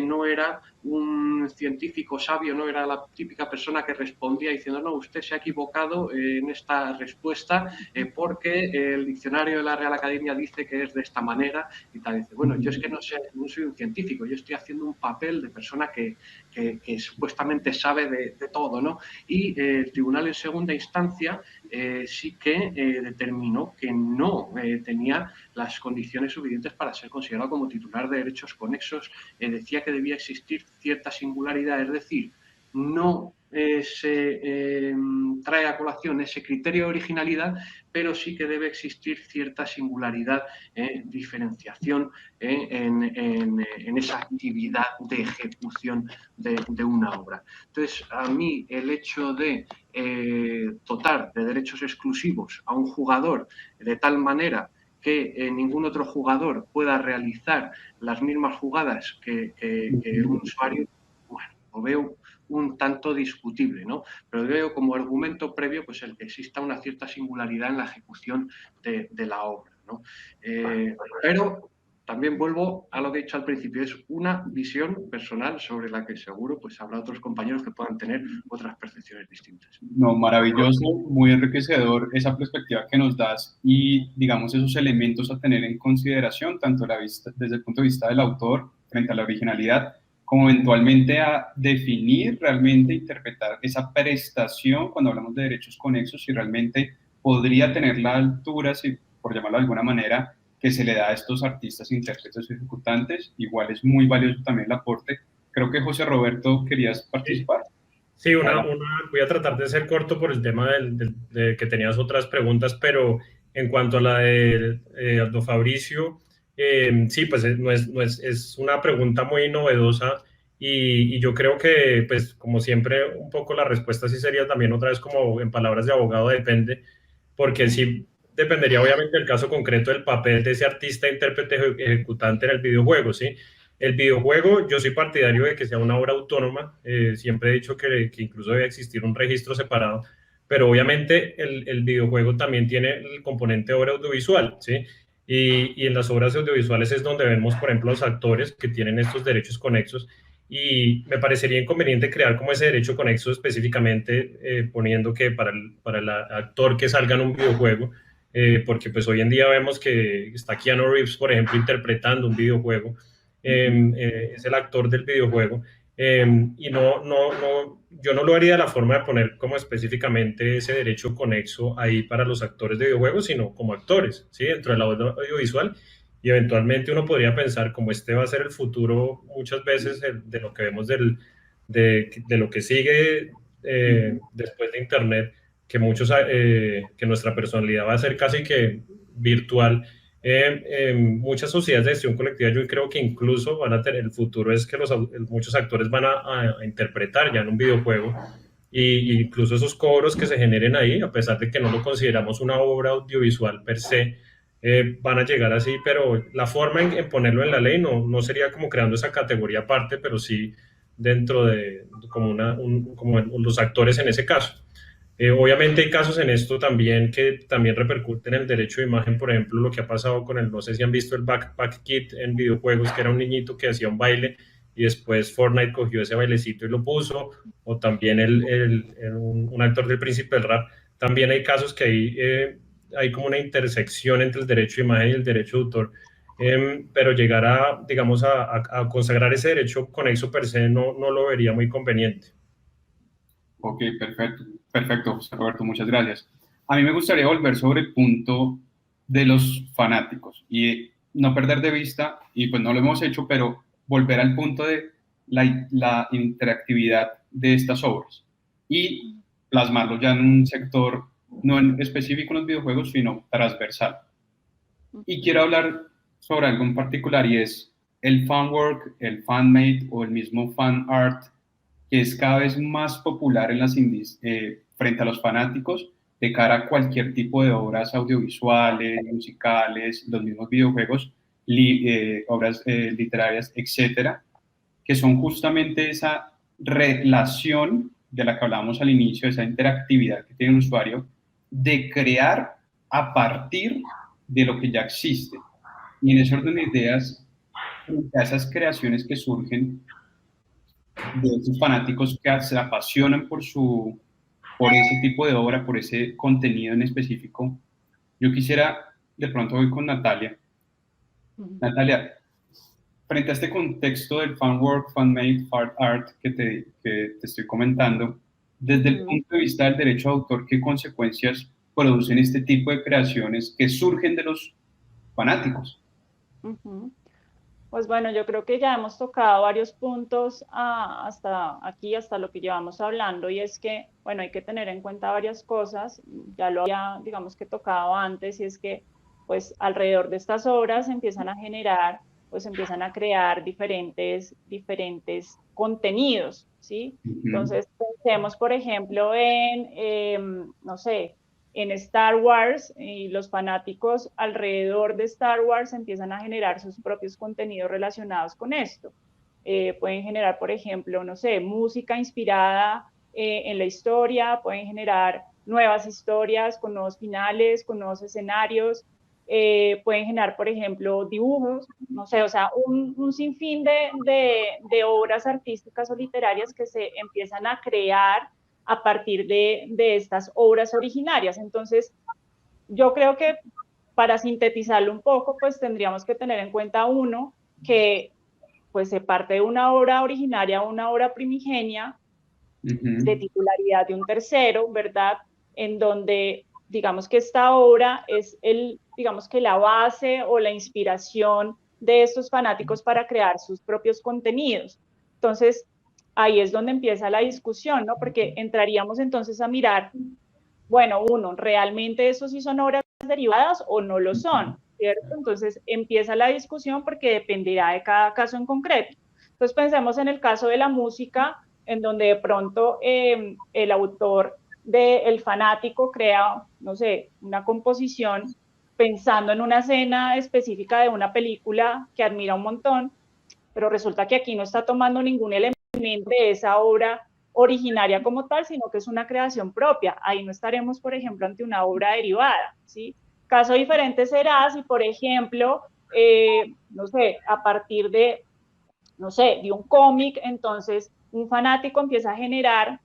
no era un científico sabio, no era la típica persona que respondía diciendo, no, usted se ha equivocado en esta respuesta porque el diccionario de la Real Academia dice que es de esta manera y tal. Dice, bueno, yo es que no soy un científico, yo estoy haciendo un papel de persona que supuestamente sabe de todo, ¿no? Y el tribunal en segunda instancia sí que determinó que no tenía las condiciones suficientes para ser considerado como titular de derechos conexos. Decía que debía existir cierta singularidad, es decir, no se trae a colación ese criterio de originalidad, pero sí que debe existir cierta singularidad, diferenciación en esa actividad de ejecución de una obra. Entonces, a mí el hecho de dotar de derechos exclusivos a un jugador de tal manera que ningún otro jugador pueda realizar las mismas jugadas que un usuario, bueno, lo veo un tanto discutible, ¿no? Pero veo como argumento previo pues el que exista una cierta singularidad en la ejecución de la obra, ¿no? Pero también vuelvo a lo que he dicho al principio, es una visión personal sobre la que seguro pues habrá otros compañeros que puedan tener otras percepciones distintas. No, maravilloso, muy enriquecedor esa perspectiva que nos das y, digamos, esos elementos a tener en consideración, tanto desde el punto de vista del autor frente a la originalidad, como eventualmente a definir, realmente interpretar esa prestación cuando hablamos de derechos conexos, si realmente podría tener la altura, si, por llamarlo de alguna manera, que se le da a estos artistas, intérpretes y ejecutantes. Igual es muy valioso también el aporte. Creo que José Roberto, ¿querías participar? Sí, voy a tratar de ser corto por el tema de que tenías otras preguntas, pero en cuanto a la de Aldo Fabricio, sí, pues es una pregunta muy novedosa y yo creo que, pues como siempre, un poco la respuesta sí sería también otra vez como en palabras de abogado depende, porque sí dependería obviamente del caso concreto del papel de ese artista, intérprete, ejecutante en el videojuego, ¿sí? El videojuego, yo soy partidario de que sea una obra autónoma, siempre he dicho que incluso debe existir un registro separado, pero obviamente el videojuego también tiene el componente de obra audiovisual, ¿sí? Y en las obras audiovisuales es donde vemos, por ejemplo, los actores que tienen estos derechos conexos, y me parecería inconveniente crear como ese derecho conexo específicamente, poniendo que para el actor que salga en un videojuego, porque pues hoy en día vemos que está Keanu Reeves, por ejemplo, interpretando un videojuego, es el actor del videojuego, y yo no lo haría de la forma de poner como específicamente ese derecho conexo ahí para los actores de videojuegos, sino como actores, ¿sí? Dentro del audiovisual, y eventualmente uno podría pensar como este va a ser el futuro muchas veces de lo que vemos de lo que sigue después de Internet, que que nuestra personalidad va a ser casi que virtual. Muchas sociedades de gestión colectiva, yo creo que incluso van a tener, el futuro es que muchos actores van a interpretar ya en un videojuego, y incluso esos cobros que se generen ahí, a pesar de que no lo consideramos una obra audiovisual per se, van a llegar así, pero la forma en ponerlo en la ley no sería como creando esa categoría aparte, pero sí dentro de como, como los actores en ese caso. Obviamente hay casos en esto también que también repercuten en el derecho de imagen, por ejemplo, lo que ha pasado con no sé si han visto el Backpack Kid en videojuegos, que era un niñito que hacía un baile y después Fortnite cogió ese bailecito y lo puso, o también un actor del Príncipe del Rap. También hay casos que hay como una intersección entre el derecho de imagen y el derecho de autor, pero llegar a, digamos, a consagrar ese derecho conexo per se no lo vería muy conveniente. Ok, perfecto, perfecto, José Roberto, muchas gracias. A mí me gustaría volver sobre el punto de los fanáticos y no perder de vista, y pues no lo hemos hecho, pero volver al punto de la interactividad de estas obras y plasmarlo ya en un sector, no en específico en los videojuegos, sino transversal. Y quiero hablar sobre algo en particular, y es el fan work, el fan made o el mismo fan art, que es cada vez más popular en las indies, frente a los fanáticos, de cara a cualquier tipo de obras audiovisuales, musicales, los mismos videojuegos, obras literarias, etcétera, que son justamente esa relación de la que hablábamos al inicio, esa interactividad que tiene el usuario, de crear a partir de lo que ya existe. Y en ese orden de ideas, frente a esas creaciones que surgen de esos fanáticos que se apasionan por ese tipo de obra, por ese contenido en específico, yo quisiera, de pronto voy con Natalia. Natalia, frente a este contexto del fan work, fan made, fan art que te estoy comentando, desde el punto de vista del derecho de autor, ¿qué consecuencias producen este tipo de creaciones que surgen de los fanáticos? Pues bueno, yo creo que ya hemos tocado varios puntos hasta aquí, hasta lo que llevamos hablando, y es que, bueno, hay que tener en cuenta varias cosas. Ya lo había, digamos, que tocado antes, y es que, pues, alrededor de estas obras empiezan a generar, pues, empiezan a crear diferentes contenidos, ¿sí? Entonces, pensemos, por ejemplo, no sé, en Star Wars, y los fanáticos alrededor de Star Wars empiezan a generar sus propios contenidos relacionados con esto. Pueden generar, por ejemplo, no sé, música inspirada en la historia, pueden generar nuevas historias con nuevos finales, con nuevos escenarios, pueden generar, por ejemplo, dibujos, no sé, o sea, un sinfín de obras artísticas o literarias que se empiezan a crear a partir de estas obras originarias. Entonces, yo creo que para sintetizarlo un poco, pues tendríamos que tener en cuenta uno, que pues se parte de una obra originaria, una obra primigenia, de titularidad de un tercero, ¿verdad? En donde, digamos que esta obra es digamos que la base o la inspiración de estos fanáticos para crear sus propios contenidos. Entonces, ahí es donde empieza la discusión, ¿no? Porque entraríamos entonces a mirar, bueno, ¿realmente eso sí son obras derivadas o no lo son? ¿Cierto? Entonces empieza la discusión porque dependerá de cada caso en concreto. Entonces pensemos en el caso de la música, en donde de pronto el autor el fanático crea, no sé, una composición pensando en una escena específica de una película que admira un montón, pero resulta que aquí no está tomando ningún elemento de esa obra originaria como tal, sino que es una creación propia. Ahí no estaremos, por ejemplo, ante una obra derivada, ¿sí? Caso diferente será si, por ejemplo, no sé, a partir de, no sé, de un cómic, entonces un fanático empieza a generar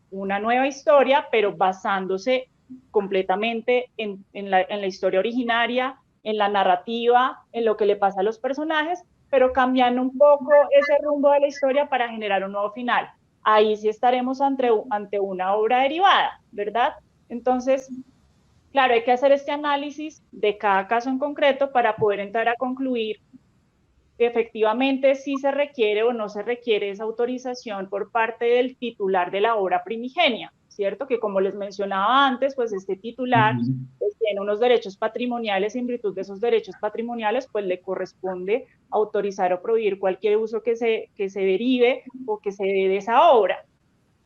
una nueva historia, pero basándose completamente en la historia originaria, en la narrativa, en lo que le pasa a los personajes, pero cambiando un poco ese rumbo de la historia para generar un nuevo final. Ahí sí estaremos ante una obra derivada, ¿verdad? Entonces, claro, hay que hacer este análisis de cada caso en concreto para poder entrar a concluir efectivamente si se requiere o no se requiere esa autorización por parte del titular de la obra primigenia, ¿cierto? Que como les mencionaba antes, pues este titular pues, tiene unos derechos patrimoniales y en virtud de esos derechos patrimoniales, pues le corresponde autorizar o prohibir cualquier uso que se derive o que se dé de esa obra.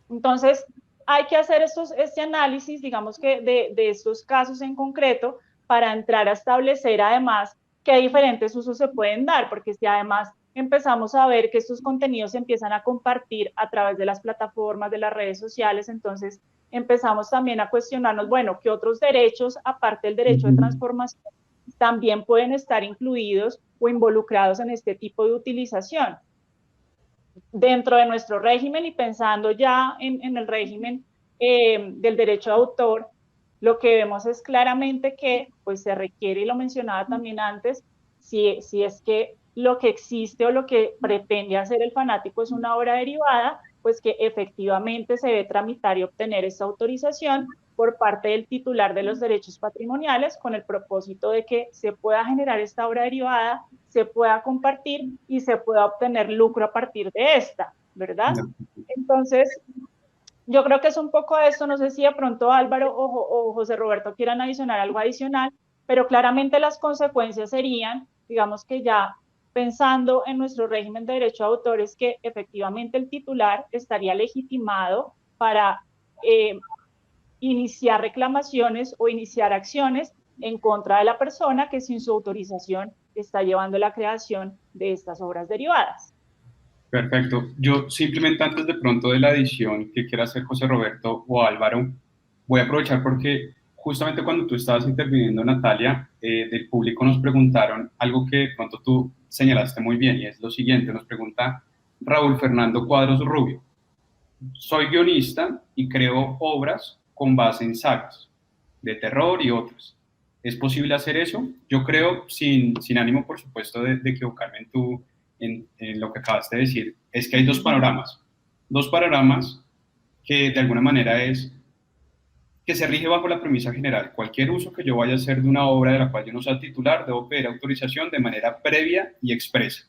Entonces, hay que hacer este análisis, digamos que de estos casos en concreto, para entrar a establecer además qué diferentes usos se pueden dar, porque si además empezamos a ver que estos contenidos se empiezan a compartir a través de las plataformas, de las redes sociales, entonces empezamos también a cuestionarnos, bueno, ¿qué otros derechos, aparte del derecho de transformación, también pueden estar incluidos o involucrados en este tipo de utilización? Dentro de nuestro régimen y pensando ya en el régimen del derecho de autor, lo que vemos es claramente que pues, se requiere, y lo mencionaba también antes, si es que lo que existe o lo que pretende hacer el fanático es una obra derivada, pues que efectivamente se debe tramitar y obtener esta autorización por parte del titular de los derechos patrimoniales con el propósito de que se pueda generar esta obra derivada, se pueda compartir y se pueda obtener lucro a partir de esta, ¿verdad? Entonces, yo creo que es un poco esto, no sé si de pronto Álvaro o José Roberto quieran adicionar algo adicional, pero claramente las consecuencias serían, digamos que ya pensando en nuestro régimen de derecho de autor, es que efectivamente el titular estaría legitimado para iniciar reclamaciones o iniciar acciones en contra de la persona que sin su autorización está llevando la creación de estas obras derivadas. Perfecto. Yo simplemente antes de pronto de la edición que quiera hacer José Roberto o Álvaro, voy a aprovechar porque justamente cuando tú estabas interviniendo, Natalia, del público nos preguntaron algo que de pronto tú señalaste muy bien y es lo siguiente, nos pregunta Raúl Fernando Cuadros Rubio. Soy guionista y creo obras con base en sagas de terror y otras. ¿Es posible hacer eso? Yo creo, sin ánimo, por supuesto, de equivocarme en lo que acabaste de decir, es que hay dos panoramas que de alguna manera es que se rige bajo la premisa general. Cualquier uso que yo vaya a hacer de una obra de la cual yo no sea titular, debo pedir autorización de manera previa y expresa.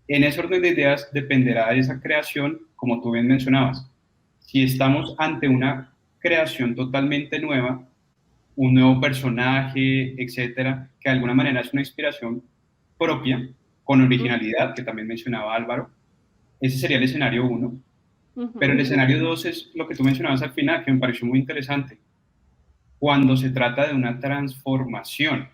En ese orden de ideas dependerá de esa creación, como tú bien mencionabas. Si estamos ante una creación totalmente nueva, un nuevo personaje, etcétera, que de alguna manera es una inspiración propia, con originalidad, que también mencionaba Álvaro, ese sería el escenario 1. Pero el escenario 2 es lo que tú mencionabas al final, que me pareció muy interesante. Cuando se trata de una transformación,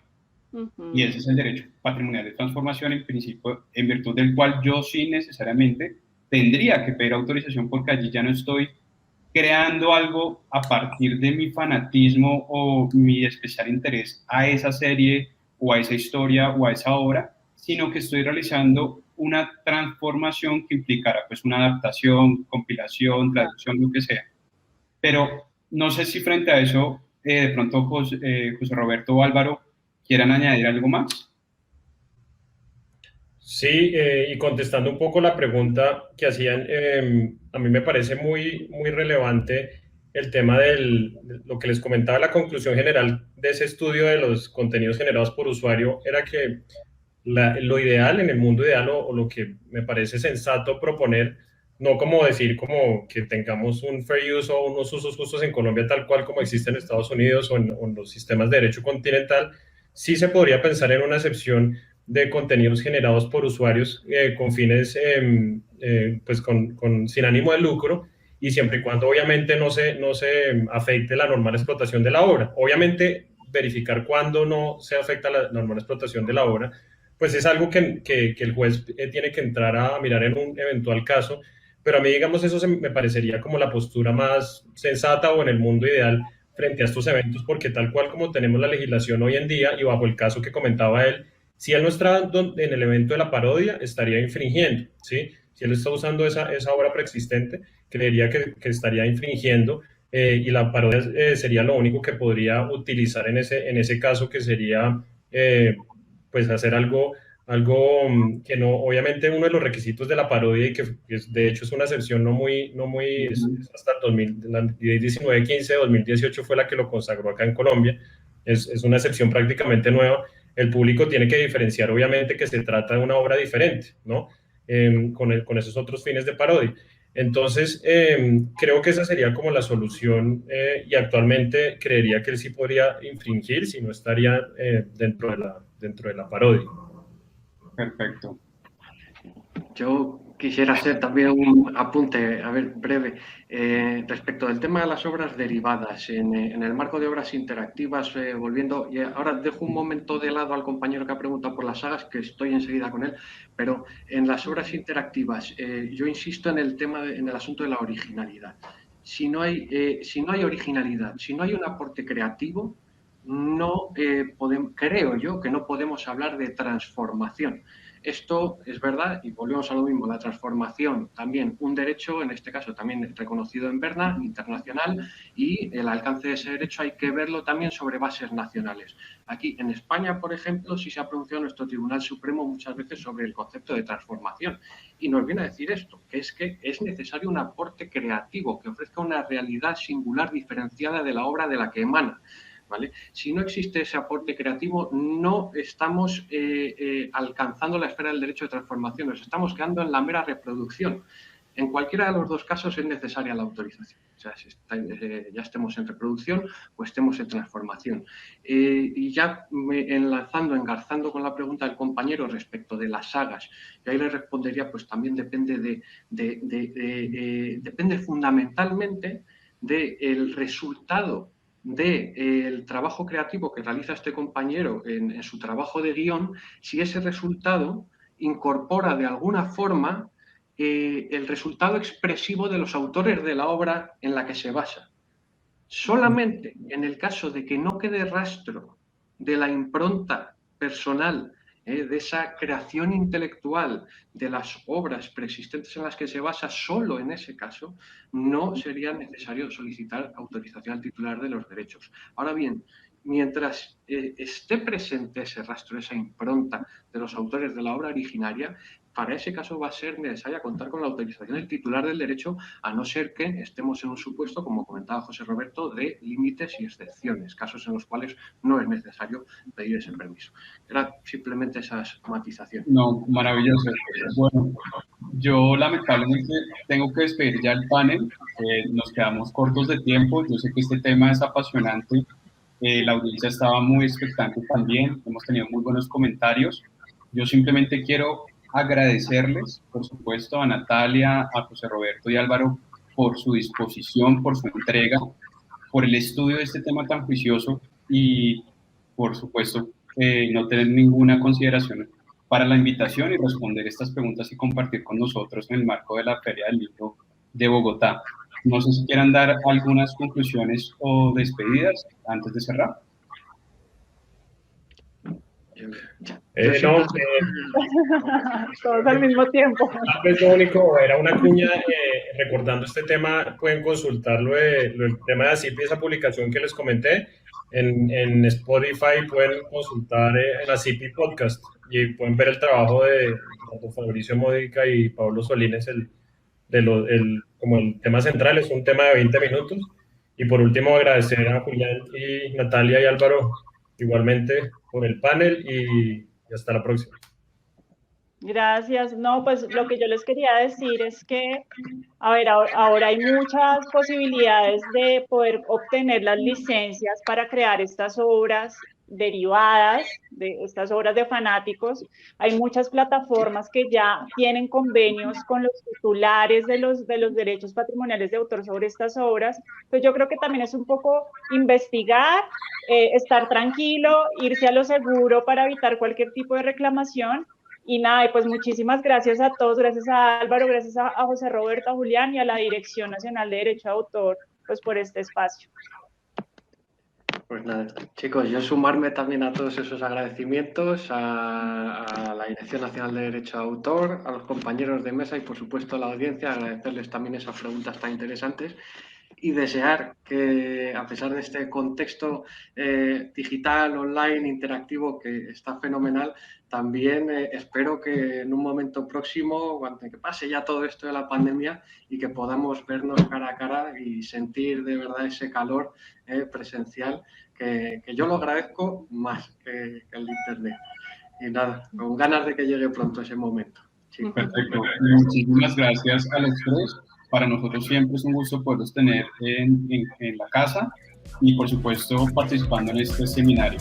y ese es el derecho patrimonial de transformación, en principio, en virtud del cual yo sí necesariamente tendría que pedir autorización porque allí ya no estoy creando algo a partir de mi fanatismo o mi especial interés a esa serie o a esa historia o a esa obra, sino que estoy realizando una transformación que implicará pues una adaptación, compilación, traducción, lo que sea. Pero no sé si frente a eso, de pronto José Roberto o Álvaro quieran añadir algo más. Sí, y contestando un poco la pregunta que hacían, a mí me parece muy relevante el tema de lo que les comentaba. La conclusión general de ese estudio de los contenidos generados por usuario era que lo ideal, en el mundo ideal, o lo que me parece sensato proponer, no como decir como que tengamos un fair use o unos usos justos en Colombia tal cual como existe en Estados Unidos o en los sistemas de derecho continental, sí se podría pensar en una excepción de contenidos generados por usuarios con fines, pues sin ánimo de lucro, y siempre y cuando obviamente no se afecte la normal explotación de la obra. Obviamente verificar cuándo no se afecta la normal explotación de la obra, pues es algo que el juez tiene que entrar a mirar en un eventual caso, pero a mí, digamos, eso me parecería como la postura más sensata o en el mundo ideal frente a estos eventos, porque tal cual como tenemos la legislación hoy en día y bajo el caso que comentaba él, si él no está en el evento de la parodia, estaría infringiendo, ¿sí? Si él está usando esa obra preexistente, creería que estaría infringiendo y la parodia sería lo único que podría utilizar en ese caso, que sería pues hacer algo que no, obviamente uno de los requisitos de la parodia y que de hecho es una excepción es hasta el 2000, la ley 1915 de 2018 fue la que lo consagró acá en Colombia, es una excepción prácticamente nueva. El público tiene que diferenciar obviamente que se trata de una obra diferente, ¿no? Con esos otros fines de parodia. Entonces, creo que esa sería como la solución y actualmente creería que él sí podría infringir si no estaría dentro de la parodia. Perfecto. Yo quisiera hacer también un apunte, a ver, breve, respecto del tema de las obras derivadas. En el marco de obras interactivas, volviendo, y ahora dejo un momento de lado al compañero que ha preguntado por las sagas, que estoy enseguida con él, pero en las obras interactivas, yo insisto en el tema, en el asunto de la originalidad. Si no hay originalidad, si no hay un aporte creativo, no creo yo que no podemos hablar de transformación. Esto es verdad y volvemos a lo mismo, la transformación también un derecho, en este caso también reconocido en Berna, internacional, y el alcance de ese derecho hay que verlo también sobre bases nacionales. Aquí en España, por ejemplo, sí se ha pronunciado nuestro Tribunal Supremo muchas veces sobre el concepto de transformación y nos viene a decir esto, que es necesario un aporte creativo que ofrezca una realidad singular diferenciada de la obra de la que emana. ¿Vale? Si no existe ese aporte creativo, no estamos alcanzando la esfera del derecho de transformación, nos estamos quedando en la mera reproducción. En cualquiera de los dos casos es necesaria la autorización. O sea, si ya estemos en reproducción o estemos en transformación. Y ya engarzando con la pregunta del compañero respecto de las sagas, yo ahí le respondería, pues también depende depende fundamentalmente del resultado del trabajo creativo que realiza este compañero en su trabajo de guión, si ese resultado incorpora de alguna forma el resultado expresivo de los autores de la obra en la que se basa. Solamente en el caso de que no quede rastro de la impronta personal, de esa creación intelectual de las obras preexistentes en las que se basa, solo en ese caso no sería necesario solicitar autorización al titular de los derechos. Ahora bien, mientras esté presente ese rastro, esa impronta de los autores de la obra originaria, para ese caso va a ser necesaria contar con la autorización del titular del derecho, a no ser que estemos en un supuesto, como comentaba José Roberto, de límites y excepciones, casos en los cuales no es necesario pedir ese permiso. Era simplemente esas matizaciones. No, maravilloso. Bueno, yo lamentablemente tengo que despedir ya el panel. Nos quedamos cortos de tiempo. Yo sé que este tema es apasionante. La audiencia estaba muy expectante también. Hemos tenido muy buenos comentarios. Yo simplemente quiero agradecerles, por supuesto, a Natalia, a José Roberto y Álvaro por su disposición, por su entrega, por el estudio de este tema tan juicioso y, por supuesto, no tener ninguna consideración para la invitación y responder estas preguntas y compartir con nosotros en el marco de la Feria del Libro de Bogotá. No sé si quieran dar algunas conclusiones o despedidas antes de cerrar. Todos al mismo tiempo. Lo único era una cuña, recordando este tema, pueden consultarlo, el tema de ACIP y esa publicación que les comenté. En Spotify pueden consultar en ACIP Podcast y pueden ver el trabajo de Fabricio Modica y Pablo Solines, como el tema central, es un tema de 20 minutos. Y por último, agradecer a Julián y Natalia y Álvaro igualmente por el panel y hasta la próxima. Gracias. No, pues lo que yo les quería decir es que, a ver, ahora hay muchas posibilidades de poder obtener las licencias para crear estas obras derivadas de estas obras de fanáticos. Hay muchas plataformas que ya tienen convenios con los titulares de los derechos patrimoniales de autor sobre estas obras. Entonces yo creo que también es un poco investigar, estar tranquilo, irse a lo seguro para evitar cualquier tipo de reclamación. Y nada, y pues muchísimas gracias a todos, gracias a Álvaro, gracias a José Roberto, a Julián y a la Dirección Nacional de Derecho de Autor, pues por este espacio. Pues nada, chicos, yo sumarme también a todos esos agradecimientos a la Dirección Nacional de Derecho de Autor, a los compañeros de mesa y por supuesto a la audiencia, agradecerles también esas preguntas tan interesantes y desear que a pesar de este contexto digital, online, interactivo que está fenomenal, también espero que en un momento próximo, cuando que pase ya todo esto de la pandemia y que podamos vernos cara a cara y sentir de verdad ese calor presencial que yo lo agradezco más que el internet. Y nada, con ganas de que llegue pronto ese momento. Sí. Perfecto. Muchísimas gracias a los tres. Para nosotros siempre es un gusto poderlos tener en la casa y por supuesto participando en este seminario.